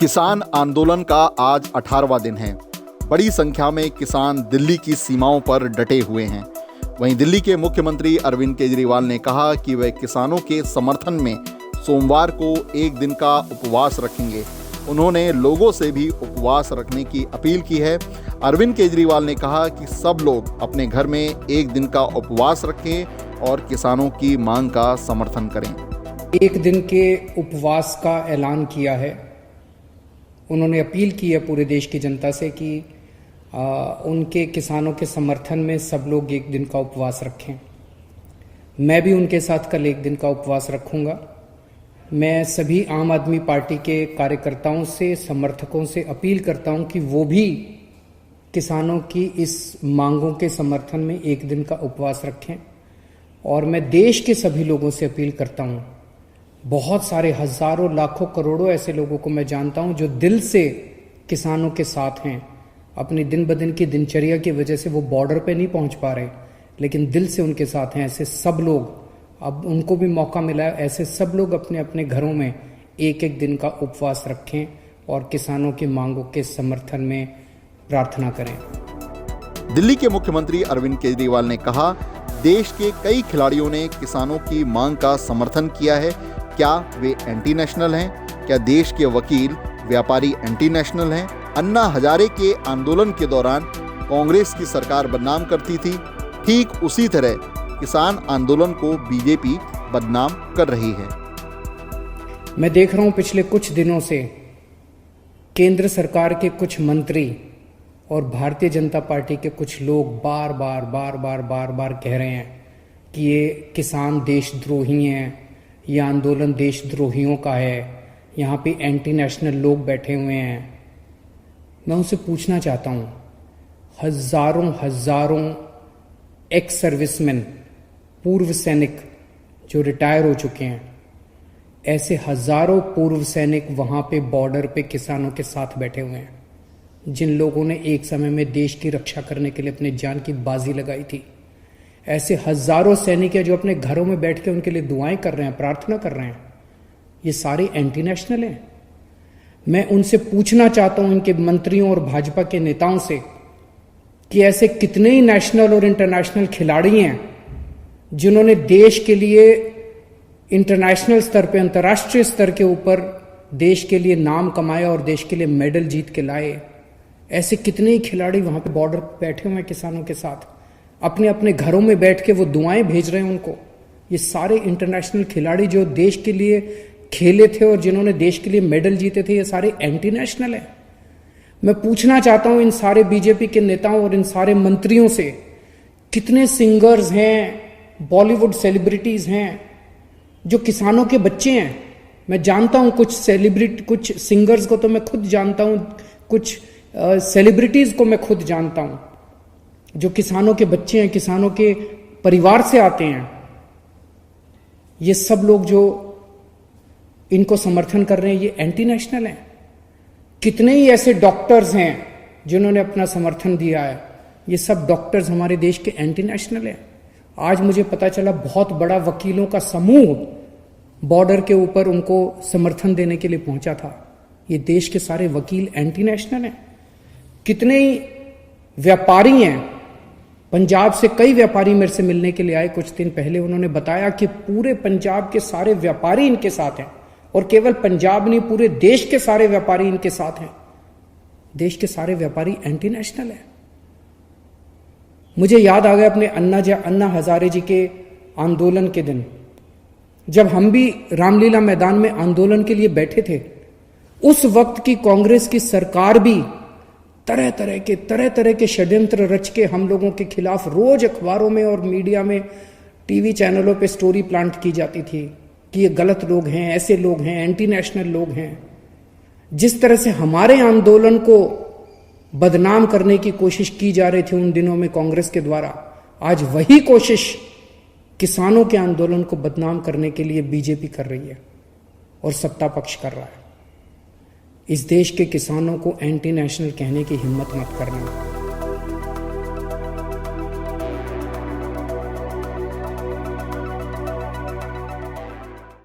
किसान आंदोलन का आज 18वां दिन है। बड़ी संख्या में किसान दिल्ली की सीमाओं पर डटे हुए हैं। वहीं दिल्ली के मुख्यमंत्री अरविंद केजरीवाल ने कहा कि वे किसानों के समर्थन में सोमवार को एक दिन का उपवास रखेंगे। उन्होंने लोगों से भी उपवास रखने की अपील की है। अरविंद केजरीवाल ने कहा कि सब लोग अपने घर में एक दिन का उपवास रखें और किसानों की मांग का समर्थन करें। एक दिन के उपवास का ऐलान किया है। उन्होंने अपील की है पूरे देश की जनता से कि उनके किसानों के समर्थन में सब लोग एक दिन का उपवास रखें। मैं भी उनके साथ कल एक दिन का उपवास रखूंगा। मैं सभी आम आदमी पार्टी के कार्यकर्ताओं से, समर्थकों से अपील करता हूं कि वो भी किसानों की इस मांगों के समर्थन में एक दिन का उपवास रखें। और मैं देश के सभी लोगों से अपील करता हूं, बहुत सारे हजारों लाखों करोड़ों ऐसे लोगों को मैं जानता हूं जो दिल से किसानों के साथ हैं। अपनी दिन ब दिन की दिनचर्या की वजह से वो बॉर्डर पे नहीं पहुंच पा रहे, लेकिन दिल से उनके साथ हैं। ऐसे सब लोग, अब उनको भी मौका मिला है, ऐसे सब लोग अपने अपने घरों में एक एक दिन का उपवास रखें और किसानों की मांगों के समर्थन में प्रार्थना करें। दिल्ली के मुख्यमंत्री अरविंद केजरीवाल ने कहा, देश के कई खिलाड़ियों ने किसानों की मांग का समर्थन किया है। क्या वे एंटी नेशनल हैं? क्या देश के वकील, व्यापारी एंटी नेशनल हैं? अन्ना हजारे के आंदोलन के दौरान कांग्रेस की सरकार बदनाम करती थी। ठीक उसी तरह किसान आंदोलन को बीजेपी बदनाम कर रही है। मैं देख रहा हूं पिछले कुछ दिनों से केंद्र सरकार के कुछ मंत्री और भारतीय जनता पार्टी के कुछ लोग बार बार कह रहे हैं कि ये किसान देशद्रोही हैं, ये आंदोलन देशद्रोहियों का है, यहाँ पे एंटी नेशनल लोग बैठे हुए हैं। मैं उनसे पूछना चाहता हूँ, हजारों एक्स सर्विसमैन, पूर्व सैनिक जो रिटायर हो चुके हैं, ऐसे हजारों पूर्व सैनिक वहां पे बॉर्डर पे किसानों के साथ बैठे हुए हैं, जिन लोगों ने एक समय में देश की रक्षा करने के लिए अपनी जान की बाजी लगाई थी। ऐसे हजारों सैनिक हैं जो अपने घरों में बैठ के उनके लिए दुआएं कर रहे हैं, प्रार्थना कर रहे हैं। ये सारे एंटी नेशनल हैं। मैं उनसे पूछना चाहता हूं, इनके मंत्रियों और भाजपा के नेताओं से, कि ऐसे कितने ही नेशनल और इंटरनेशनल खिलाड़ी हैं जिन्होंने देश के लिए इंटरनेशनल स्तर पे, अंतर्राष्ट्रीय स्तर के ऊपर देश के लिए नाम कमाया और देश के लिए मेडल जीत के लाए। ऐसे कितने ही खिलाड़ी वहां पे बॉर्डर पे बैठे हुए हैं किसानों के साथ, अपने अपने घरों में बैठ के वो दुआएं भेज रहे हैं उनको। ये सारे इंटरनेशनल खिलाड़ी जो देश के लिए खेले थे और जिन्होंने देश के लिए मेडल जीते थे, ये सारे एंटी नेशनल हैं। मैं पूछना चाहता हूं इन सारे बीजेपी के नेताओं और इन सारे मंत्रियों से, कितने सिंगर्स हैं, बॉलीवुड सेलिब्रिटीज हैं जो किसानों के बच्चे हैं। मैं जानता हूं कुछ सिंगर्स को तो मैं खुद जानता हूं, कुछ सेलिब्रिटीज को मैं खुद जानता हूं जो किसानों के बच्चे हैं, किसानों के परिवार से आते हैं। ये सब लोग जो इनको समर्थन कर रहे हैं, ये एंटी नेशनल हैं। कितने ही ऐसे डॉक्टर्स हैं जिन्होंने अपना समर्थन दिया है, ये सब डॉक्टर्स हमारे देश के एंटी नेशनल हैं। आज मुझे पता चला बहुत बड़ा वकीलों का समूह बॉर्डर के ऊपर उनको समर्थन देने के लिए पहुंचा था। ये देश के सारे वकील एंटी नेशनल हैं। कितने ही व्यापारी हैं, पंजाब से कई व्यापारी मेरे से मिलने के लिए आए कुछ दिन पहले। उन्होंने बताया कि पूरे पंजाब के सारे व्यापारी इनके साथ हैं, और केवल पंजाब नहीं, पूरे देश के सारे व्यापारी इनके साथ हैं। देश के सारे व्यापारी एंटी नेशनल हैं। मुझे याद आ गया अपने अन्ना हजारे जी के आंदोलन के दिन, जब हम भी रामलीला मैदान में आंदोलन के लिए बैठे थे। उस वक्त की कांग्रेस की सरकार भी तरह तरह के षड्यंत्र रच के हम लोगों के खिलाफ रोज अखबारों में और मीडिया में, टीवी चैनलों पे स्टोरी प्लांट की जाती थी कि ये गलत लोग हैं, ऐसे लोग हैं, एंटी नेशनल लोग हैं। जिस तरह से हमारे आंदोलन को बदनाम करने की कोशिश की जा रही थी उन दिनों में कांग्रेस के द्वारा, आज वही कोशिश किसानों के आंदोलन को बदनाम करने के लिए बीजेपी कर रही है और सत्ता पक्ष कर रहा है। इस देश के किसानों को एंटी नेशनल कहने की हिम्मत मत करना।